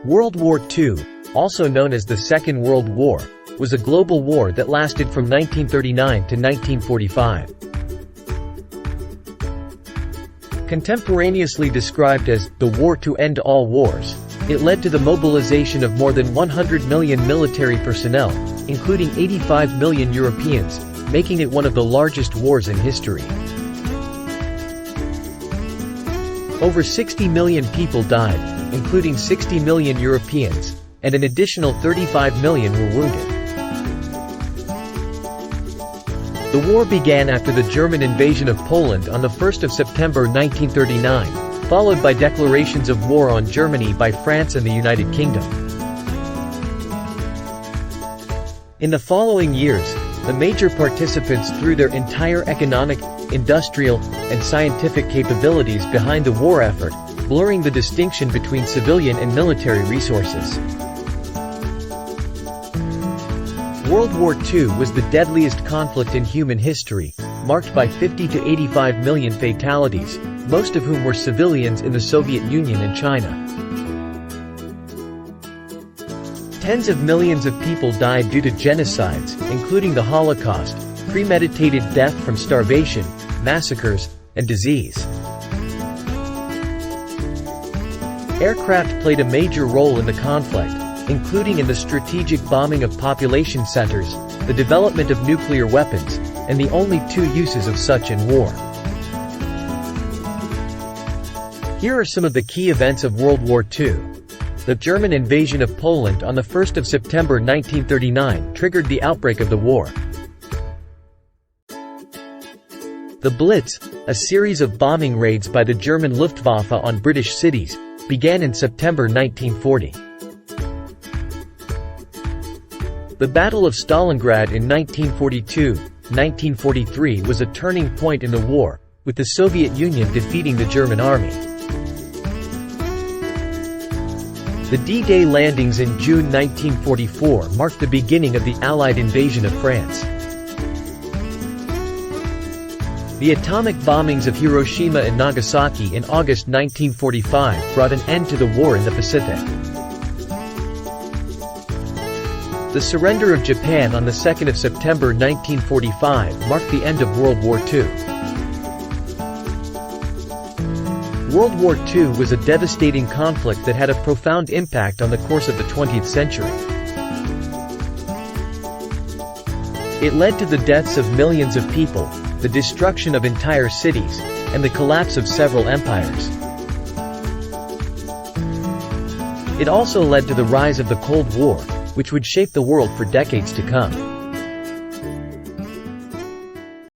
World War II, also known as the Second World War, was a global war that lasted from 1939 to 1945. Contemporaneously described as the war to end all wars, it led to the mobilization of more than 100 million military personnel, including 85 million Europeans, making it one of the largest wars in history. Over 60 million people died, including 60 million Europeans, and an additional 35 million were wounded. The war began after the German invasion of Poland on the 1st of September 1939, followed by declarations of war on Germany by France and the United Kingdom. In the following years, the major participants threw their entire economic, industrial, and scientific capabilities behind the war effort, blurring the distinction between civilian and military resources. World War II was the deadliest conflict in human history, marked by 50 to 85 million fatalities, most of whom were civilians in the Soviet Union and China. Tens of millions of people died due to genocides, including the Holocaust, premeditated death from starvation, massacres, and disease. Aircraft played a major role in the conflict, including in the strategic bombing of population centers, the development of nuclear weapons, and the only two uses of such in war. Here are some of the key events of World War II. The German invasion of Poland on the 1st of September 1939 triggered the outbreak of the war. The Blitz, a series of bombing raids by the German Luftwaffe on British cities, began in September 1940. The Battle of Stalingrad in 1942-1943 was a turning point in the war, with the Soviet Union defeating the German army. The D-Day landings in June 1944 marked the beginning of the Allied invasion of France. The atomic bombings of Hiroshima and Nagasaki in August 1945 brought an end to the war in the Pacific. The surrender of Japan on the 2nd of September 1945 marked the end of World War II. World War II was a devastating conflict that had a profound impact on the course of the 20th century. It led to the deaths of millions of people, the destruction of entire cities, and the collapse of several empires. It also led to the rise of the Cold War, which would shape the world for decades to come.